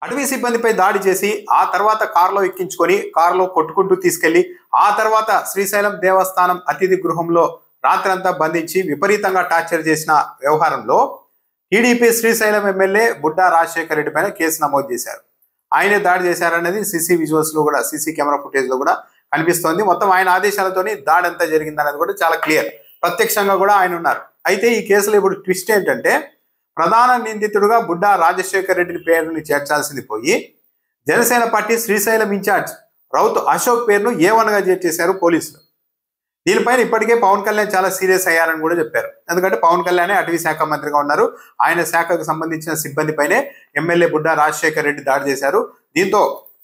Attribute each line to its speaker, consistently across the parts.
Speaker 1: అటవీ సిబ్బందిపై దాడి చేసి ఆ తర్వాత కారులో ఎక్కించుకొని కారులో కొట్టుకుంటూ తీసుకెళ్లి ఆ తర్వాత శ్రీశైలం దేవస్థానం అతిథి గృహంలో రాత్రంతా బంధించి విపరీతంగా టార్చర్ చేసిన వ్యవహారంలో టీడీపీ శ్రీశైలం ఎమ్మెల్యే బుడ్డా రాజశేఖర రెడ్డి పైన కేసు నమోదు చేశారు. ఆయనే దాడి చేశారనేది సీసీ విజువల్స్ లో కూడా, సీసీ కెమెరా ఫుటేజ్ లో కూడా కనిపిస్తోంది. మొత్తం ఆయన ఆదేశాలతోని దాడి అంతా జరిగిందనేది కూడా చాలా క్లియర్, ప్రత్యక్షంగా కూడా ఆయన ఉన్నారు. అయితే ఈ కేసులో ఇప్పుడు ట్విస్ట్ ఏంటంటే, ప్రధాన నిందితుడుగా బుడ్డా రాజశేఖర రెడ్డి పేరుని చేర్చాల్సింది పోయి జనసేన పార్టీ శ్రీశైలం ఇన్ఛార్జ్ రౌత్ అశోక్ పేరును A1గా చేర్చేశారు పోలీసులు. దీనిపైన ఇప్పటికే పవన్ కళ్యాణ్ చాలా సీరియస్ అయ్యారని కూడా చెప్పారు. ఎందుకంటే పవన్ కళ్యాణ్ అటవీ శాఖ మంత్రిగా ఉన్నారు. ఆయన శాఖకు సంబంధించిన సిబ్బందిపైనే ఎమ్మెల్యే బుడ్డా రాజశేఖర రెడ్డి దాడి చేశారు. దీంతో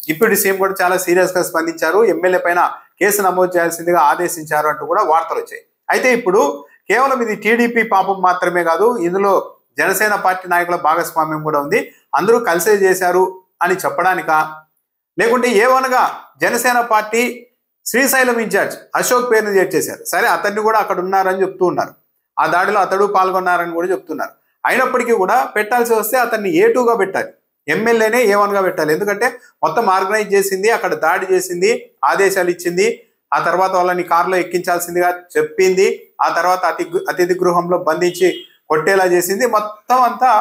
Speaker 1: డిప్యూటీ సీఎం కూడా చాలా సీరియస్ గా స్పందించారు. ఎమ్మెల్యే పైన కేసు నమోదు చేయాల్సిందిగా ఆదేశించారు అంటూ కూడా వార్తలు వచ్చాయి. అయితే ఇప్పుడు కేవలం ఇది టీడీపీ పాపం మాత్రమే కాదు, ఇందులో జనసేన పార్టీ నాయకుల భాగస్వామ్యం కూడా ఉంది. అందరూ కలిసే చేశారు అని చెప్పడానికా, లేకుంటే A1గా జనసేన పార్టీ శ్రీశైలం ఇన్ఛార్జ్ అశోక్ పేరును చేర్చేశారు. సరే, అతన్ని కూడా అక్కడ ఉన్నారని చెప్తూ ఉన్నారు, ఆ దాడిలో అతడు పాల్గొన్నారని కూడా చెప్తున్నారు. అయినప్పటికీ కూడా పెట్టాల్సి వస్తే అతన్ని A2గా పెట్టాలి, ఎమ్మెల్యేనే A1గా పెట్టాలి. ఎందుకంటే మొత్తం ఆర్గనైజ్ చేసింది, అక్కడ దాడి చేసింది, ఆదేశాలు ఇచ్చింది, ఆ తర్వాత వాళ్ళని కారులో ఎక్కించాల్సిందిగా చెప్పింది, ఆ తర్వాత అతిథి గృహంలో బంధించి కొట్టేలా చేసింది, మొత్తం అంతా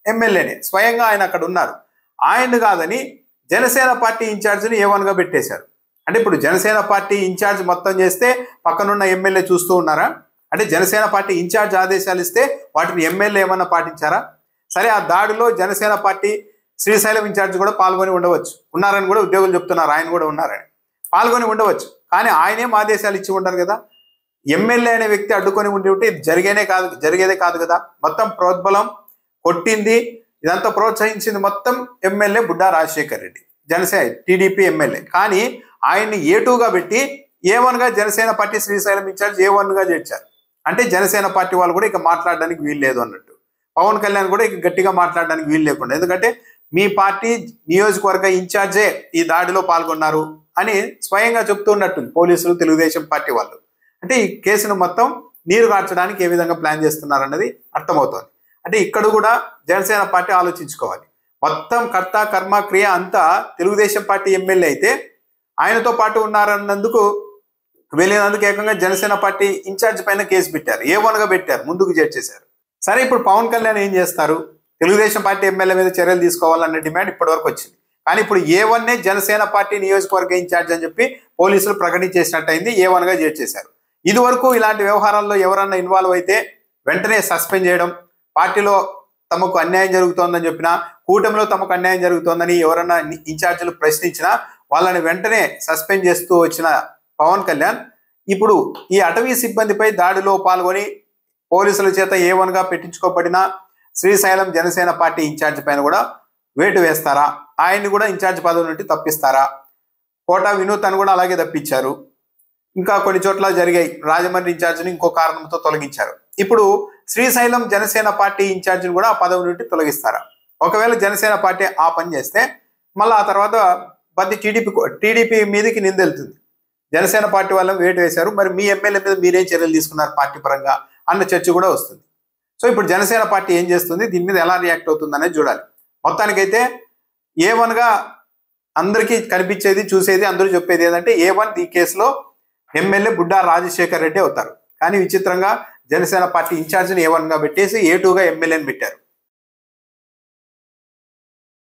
Speaker 1: ఎమ్మెల్యేనే. స్వయంగా ఆయన అక్కడ ఉన్నారు. ఆయన కాదని జనసేన పార్టీ ఇన్ఛార్జ్ని A1గా పెట్టేశారు. అంటే ఇప్పుడు జనసేన పార్టీ ఇన్ఛార్జ్ మొత్తం చేస్తే పక్కనున్న ఎమ్మెల్యే చూస్తూ ఉన్నారా? అంటే జనసేన పార్టీ ఇన్ఛార్జ్ ఆదేశాలు ఇస్తే వాటిని ఎమ్మెల్యే ఏమన్నా పాటించారా? సరే, ఆ దాడిలో జనసేన పార్టీ శ్రీశైలం ఇన్ఛార్జ్ కూడా పాల్గొని ఉండవచ్చు, ఉన్నారని కూడా ఉద్యోగులు చెప్తున్నారు. ఆయన కూడా ఉన్నారని, పాల్గొని ఉండవచ్చు. కానీ ఆయనేం ఆదేశాలు ఇచ్చి ఉంటారు కదా. ఎమ్మెల్యే అనే వ్యక్తి అడ్డుకొని ఉండి ఉంటే ఇది జరిగేదే కాదు కదా. మొత్తం ప్రోద్బలం కొట్టింది, ఇదంతా ప్రోత్సహించింది మొత్తం MLA Budda Rajasekhara Reddy, Janasena TDP MLA. కానీ ఆయన్ని A2గా పెట్టి A1గా జనసేన పార్టీ శ్రీశైలం ఇన్ఛార్జ్ A1గా చేర్చారు. అంటే జనసేన పార్టీ వాళ్ళు కూడా ఇక మాట్లాడడానికి వీలు లేదు అన్నట్టు. పవన్ కళ్యాణ్ కూడా ఇక గట్టిగా మాట్లాడడానికి వీలు లేకుండా, ఎందుకంటే మీ పార్టీ నియోజకవర్గ ఇన్ఛార్జే ఈ దాడిలో పాల్గొన్నారు అని స్వయంగా చెప్తూ ఉన్నట్టుంది పోలీసులు, తెలుగుదేశం పార్టీ వాళ్ళు. అంటే ఈ కేసును మొత్తం నీరు కార్చడానికి ఏ విధంగా ప్లాన్ చేస్తున్నారన్నది అర్థమవుతోంది. అంటే ఇక్కడ కూడా జనసేన పార్టీ ఆలోచించుకోవాలి. మొత్తం కర్త కర్మ క్రియ అంతా తెలుగుదేశం పార్టీ ఎమ్మెల్యే అయితే ఆయనతో పాటు ఉన్నారన్నందుకు వెళ్ళినందుకు ఏకంగా జనసేన పార్టీ ఇన్ఛార్జ్ పైన కేసు పెట్టారు, A1గా పెట్టారు, ముందుకు చేర్చేశారు. సరే, ఇప్పుడు పవన్ కళ్యాణ్ ఏం చేస్తారు? తెలుగుదేశం పార్టీ ఎమ్మెల్యే మీద చర్యలు తీసుకోవాలన్న డిమాండ్ ఇప్పటివరకు వచ్చింది. కానీ ఇప్పుడు A1నే జనసేన పార్టీ నియోజకవర్గ ఇన్ఛార్జ్ అని చెప్పి పోలీసులు ప్రకటించేసినట్టయింది, A1గా చేర్చేశారు. ఇది వరకు ఇలాంటి వ్యవహారాల్లో ఎవరన్నా ఇన్వాల్వ్ అయితే వెంటనే సస్పెండ్ చేయడం, పార్టీలో తమకు అన్యాయం జరుగుతోందని చెప్పినా, కూటమిలో తమకు అన్యాయం జరుగుతోందని ఎవరన్నా ఇన్ఛార్జీలు ప్రశ్నించినా వాళ్ళని వెంటనే సస్పెండ్ చేస్తూ వచ్చిన పవన్ కళ్యాణ్ ఇప్పుడు ఈ అటవీ సిబ్బందిపై దాడిలో పాల్గొని పోలీసుల చేత A1గా పెట్టించుకోబడిన శ్రీశైలం జనసేన పార్టీ ఇన్ఛార్జ్ పైన కూడా వేటు వేస్తారా? ఆయన్ని కూడా ఇన్ఛార్జ్ పదవి నుండి తప్పిస్తారా? కోటా వినూత్ను కూడా అలాగే తప్పించారు. ఇంకా కొన్ని చోట్ల జరిగాయి, రాజమండ్రి ఇన్ఛార్జిని ఇంకో కారణంతో తొలగించారు. ఇప్పుడు శ్రీశైలం జనసేన పార్టీ ఇన్ఛార్జిని కూడా ఆ పదవి నుండి తొలగిస్తారా? ఒకవేళ జనసేన పార్టీ ఆ పని చేస్తే మళ్ళీ ఆ తర్వాత టీడీపీ మీదకి నిందెళ్తుంది. జనసేన పార్టీ వాళ్ళని వేటు వేశారు, మరి మీ ఎమ్మెల్యే మీద మీరేం చర్యలు తీసుకున్నారు పార్టీ పరంగా అన్న చర్చ కూడా వస్తుంది. సో ఇప్పుడు జనసేన పార్టీ ఏం చేస్తుంది, దీని మీద ఎలా రియాక్ట్ అవుతుంది అనేది చూడాలి. మొత్తానికైతే A1గా అందరికీ కనిపించేది, చూసేది, అందరూ చెప్పేది ఏంటంటే A1 ఈ కేసులో ఎమ్మెల్యే బుడ్డా రాజశేఖర రెడ్డి అవుతారు. కానీ విచిత్రంగా జనసేన పార్టీ ఇన్ఛార్జిని A1గా పెట్టేసి A2గా ఎమ్మెల్యేని పెట్టారు.